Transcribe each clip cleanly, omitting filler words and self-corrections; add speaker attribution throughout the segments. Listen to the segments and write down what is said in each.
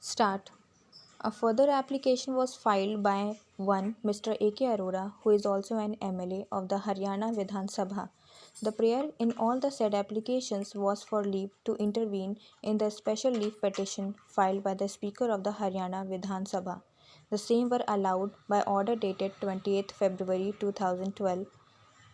Speaker 1: Start. A further application was filed by one Mr. A.K. Arora, who is also an MLA of the Haryana Vidhan Sabha. The prayer in all the said applications was for leave to intervene in the special leave petition filed by the Speaker of the Haryana Vidhan Sabha. The same were allowed by order dated 28th February 2012.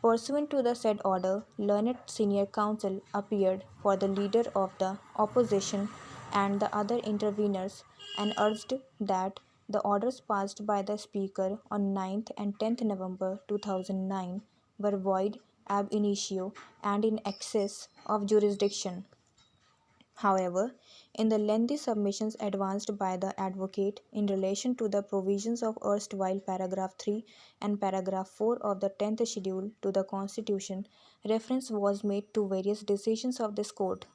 Speaker 1: Pursuant to the said order, learned senior counsel appeared for the leader of the opposition and the other interveners and urged that the orders passed by the Speaker on 9th and 10th November 2009 were void ab initio and in excess of jurisdiction. However, in the lengthy submissions advanced by the advocate in relation to the provisions of erstwhile paragraph 3 and paragraph 4 of the 10th schedule to the Constitution, reference was made to various decisions of this court.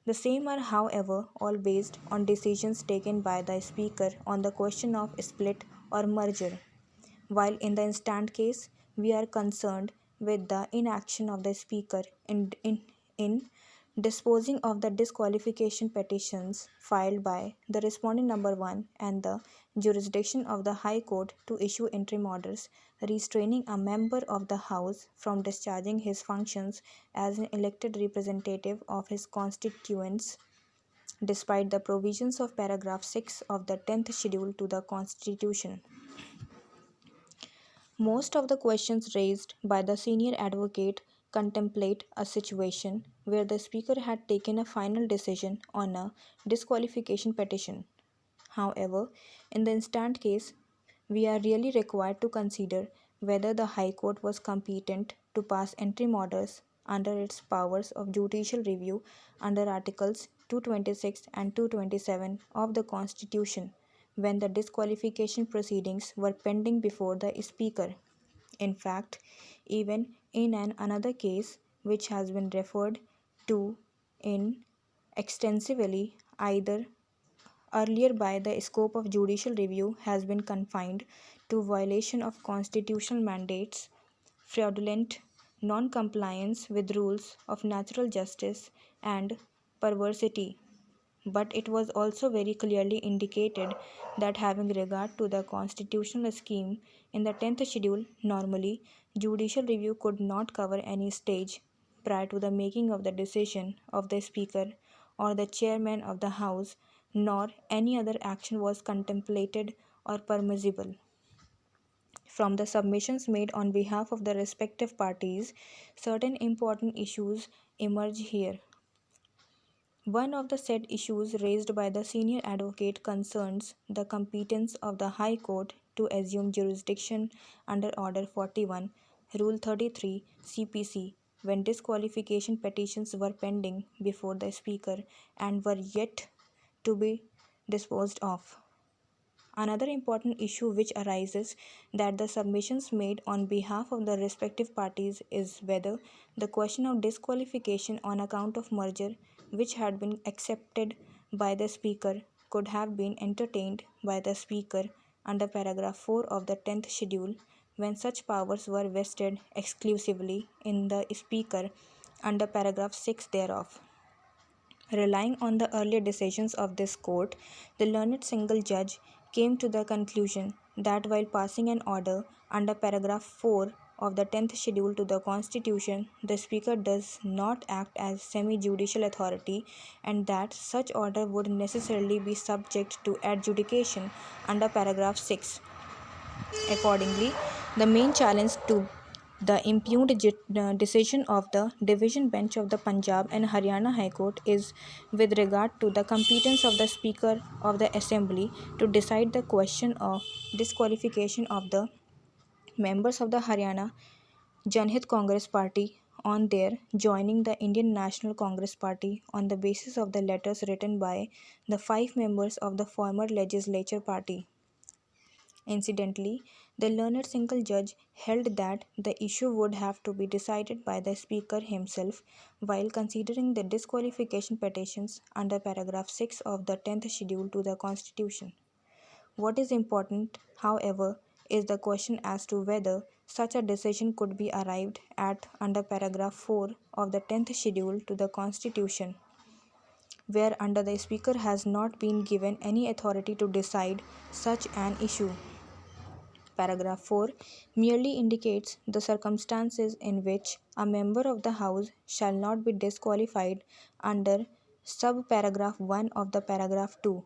Speaker 1: The same are, however, all based on decisions taken by the Speaker on the question of split or merger, while in the instant case, we are concerned with the inaction of the Speaker in disposing of the disqualification petitions filed by the respondent number 1 and the jurisdiction of the High Court to issue interim orders restraining a member of the House from discharging his functions as an elected representative of his constituents despite the provisions of paragraph 6 of the 10th schedule to the Constitution. Most of the questions raised by the senior advocate contemplate a situation where the Speaker had taken a final decision on a disqualification petition. However, in the instant case, we are really required to consider whether the High Court was competent to pass interim orders under its powers of judicial review under Articles 226 and 227 of the Constitution when the disqualification proceedings were pending before the Speaker. In fact, even in another case which has been referred to in extensively either earlier by the scope of judicial review has been confined to violation of constitutional mandates, fraudulent non-compliance with rules of natural justice and perversity, but it was also very clearly indicated that having regard to the constitutional scheme in the 10th schedule, normally judicial review could not cover any stage prior to the making of the decision of the Speaker or the Chairman of the House, nor any other action was contemplated or permissible. From the submissions made on behalf of the respective parties, certain important issues emerge here. One of the said issues raised by the senior advocate concerns the competence of the High Court to assume jurisdiction under Order 41, Rule 33, CPC, when disqualification petitions were pending before the Speaker and were yet to be disposed of. Another important issue which arises that the submissions made on behalf of the respective parties is whether the question of disqualification on account of merger which had been accepted by the Speaker could have been entertained by the Speaker under paragraph 4 of the 10th schedule when such powers were vested exclusively in the Speaker under paragraph 6 thereof. Relying on the earlier decisions of this court, the learned single judge came to the conclusion that while passing an order under paragraph 4 of the 10th schedule to the Constitution, the Speaker does not act as semi-judicial authority and that such order would necessarily be subject to adjudication under paragraph 6. Accordingly, the main challenge to the decision of the division bench of the Punjab and Haryana High Court is with regard to the competence of the Speaker of the Assembly to decide the question of disqualification of the members of the Haryana Janhit Congress Party on their joining the Indian National Congress Party on the basis of the letters written by the 5 members of the former legislature party. Incidentally, the learned single judge held that the issue would have to be decided by the Speaker himself while considering the disqualification petitions under paragraph 6 of the 10th schedule to the Constitution. What is important, however, is the question as to whether such a decision could be arrived at under paragraph 4 of the 10th schedule to the Constitution. where under the Speaker has not been given any authority to decide such an issue. Paragraph 4 merely indicates the circumstances in which a member of the House shall not be disqualified under subparagraph 1 of the paragraph 2.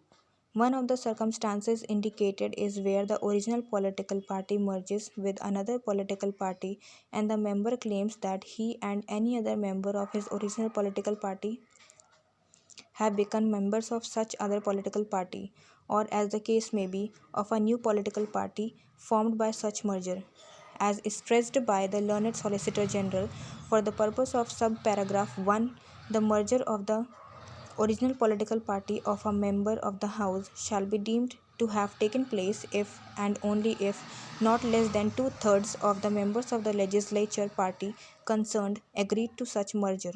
Speaker 1: One of the circumstances indicated is where the original political party merges with another political party and the member claims that he and any other member of his original political party have become members of such other political party, or as the case may be, of a new political party formed by such merger. As stressed by the learned Solicitor General, for the purpose of subparagraph 1, the merger of the original political party of a member of the House shall be deemed to have taken place if and only if not less than two-thirds of the members of the legislature party concerned agreed to such merger.